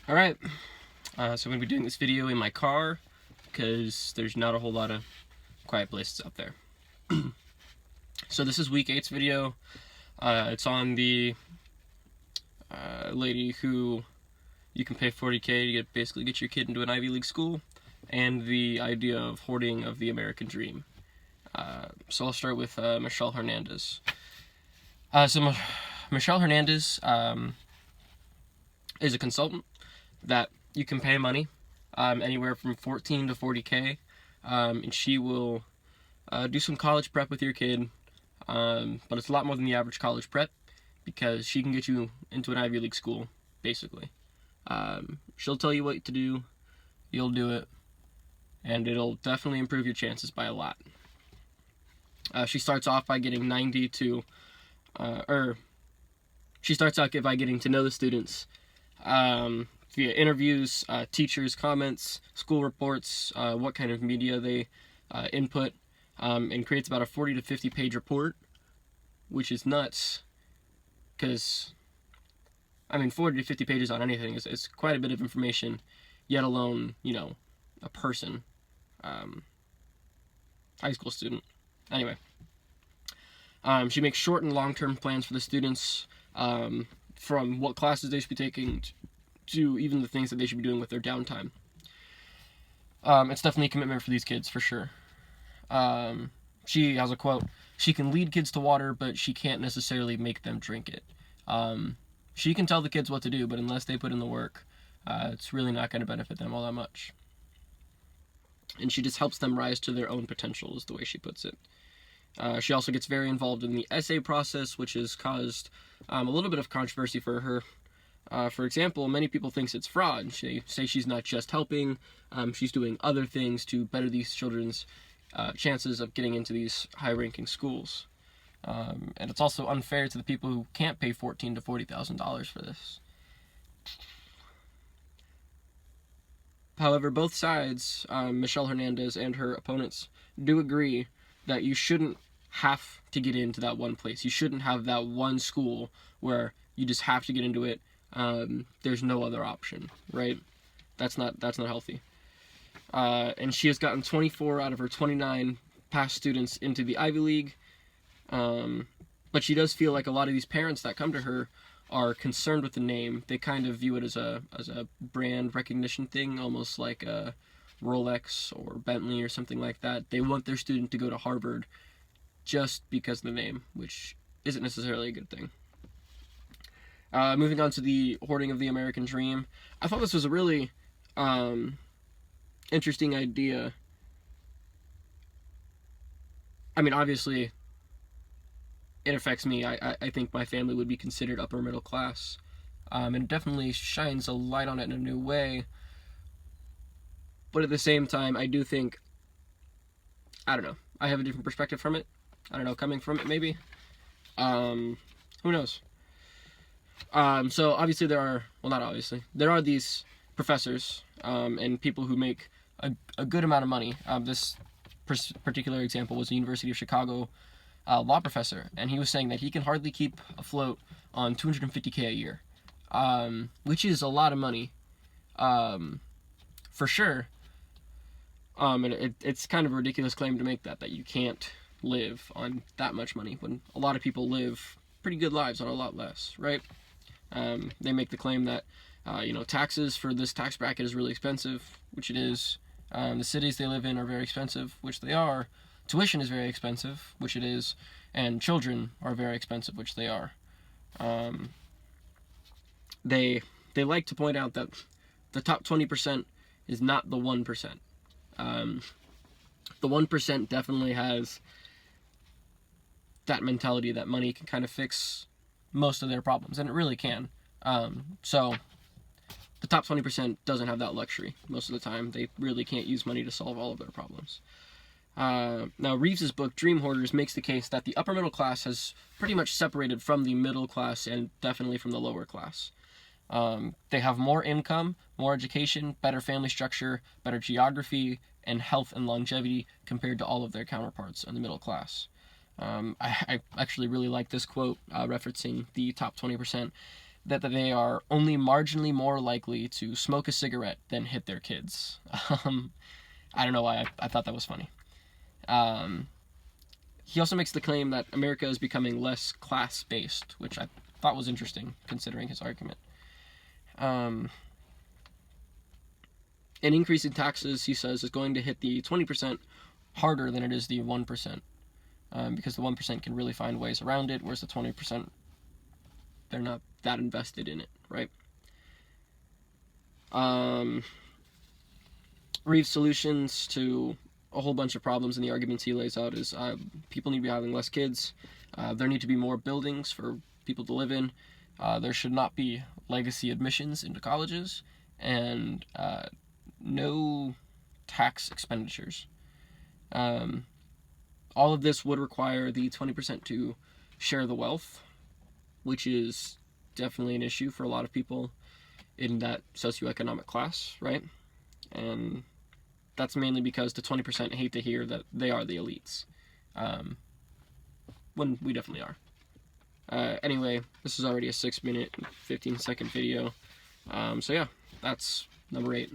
Alright, so I'm going to be doing this video in my car because there's not a whole lot of quiet places out there. So this is week 8's video. It's on the lady who you can pay $40K to basically get your kid into an Ivy League school, and the idea of hoarding of the American dream. So I'll start with Michelle Hernandez. Michelle Hernandez is a consultant that you can pay money, anywhere from 14 to 40K, and she will do some college prep with your kid, but it's a lot more than the average college prep because she can get you into an Ivy League school, basically. She'll tell you what to do, you'll do it, and it'll definitely improve your chances by a lot. She starts off by getting 90 to, she starts out by getting to know the students, via interviews, teachers' comments, school reports, what kind of media they input, and creates about a 40 to 50 page report, which is nuts, because, 40 to 50 pages on anything is quite a bit of information, yet alone, a person, high school student. Anyway, she makes short and long-term plans for the students, from what classes they should be taking to even the things that they should be doing with their downtime. It's definitely a commitment for these kids, for sure. She has a quote: "She can lead kids to water, but she can't necessarily make them drink it." She can tell the kids what to do, but unless they put in the work, it's really not going to benefit them all that much. And she just helps them rise to their own potential, is the way she puts it. She also gets very involved in the essay process, which has caused a little bit of controversy for her. For example, many people think it's fraud. They say she's not just helping, she's doing other things to better these children's chances of getting into these high-ranking schools. And it's also unfair to the people who can't pay $14,000 to $40,000 for this. However, both sides, Michelle Hernandez and her opponents, do agree that you shouldn't have to get into that one place. You shouldn't have that one school where you just have to get into it. There's no other option, right? That's not healthy. And she has gotten 24 out of her 29 past students into the Ivy League. But she does feel like a lot of these parents that come to her are concerned with the name. They kind of view it as a brand recognition thing, almost like a Rolex or Bentley or something like that. They want their student to go to Harvard just because of the name, which isn't necessarily a good thing. Moving on to the hoarding of the American dream. I thought this was a really interesting idea. Obviously, it affects me. I think my family would be considered upper middle class. And it definitely shines a light on it in a new way. But at the same time, I do think, I don't know, I have a different perspective from it. I don't know, coming from it, maybe. Who knows? So obviously there are these professors, and people who make a good amount of money. This particular example was the University of Chicago law professor, and he was saying that he can hardly keep afloat on $250K a year, which is a lot of money, for sure. And it's kind of a ridiculous claim to make that you can't live on that much money when a lot of people live pretty good lives on a lot less, right? They make the claim that, taxes for this tax bracket is really expensive, which it is. The cities they live in are very expensive, which they are. Tuition is very expensive, which it is. And children are very expensive, which they are. They like to point out that the top 20% is not the 1%. The 1% definitely has that mentality that money can kind of fix most of their problems, and it really can. So the top 20% doesn't have that luxury most of the time. They really can't use money to solve all of their problems. Now, Reeves's book, Dream Hoarders, makes the case that the upper middle class has pretty much separated from the middle class and definitely from the lower class. They have more income, more education, better family structure, better geography, and health and longevity compared to all of their counterparts in the middle class. I actually really like this quote referencing the top 20%. that they are only marginally more likely to smoke a cigarette than hit their kids. I don't know why I thought that was funny. He also makes the claim that America is becoming less class-based, which I thought was interesting, considering his argument. An increase in taxes, he says, is going to hit the 20% harder than it is the 1%, because the 1% can really find ways around it, whereas the 20%, they're not that invested in it, right? Reeves' solutions to a whole bunch of problems in the arguments he lays out is people need to be having less kids, there need to be more buildings for people to live in, there should not be legacy admissions into colleges, and no tax expenditures. All of this would require the 20% to share the wealth, which is definitely an issue for a lot of people in that socioeconomic class, right? And that's mainly because the 20% hate to hear that they are the elites, when we definitely are. Anyway, this is already a 6-minute, 15-second video. So yeah, that's number 8.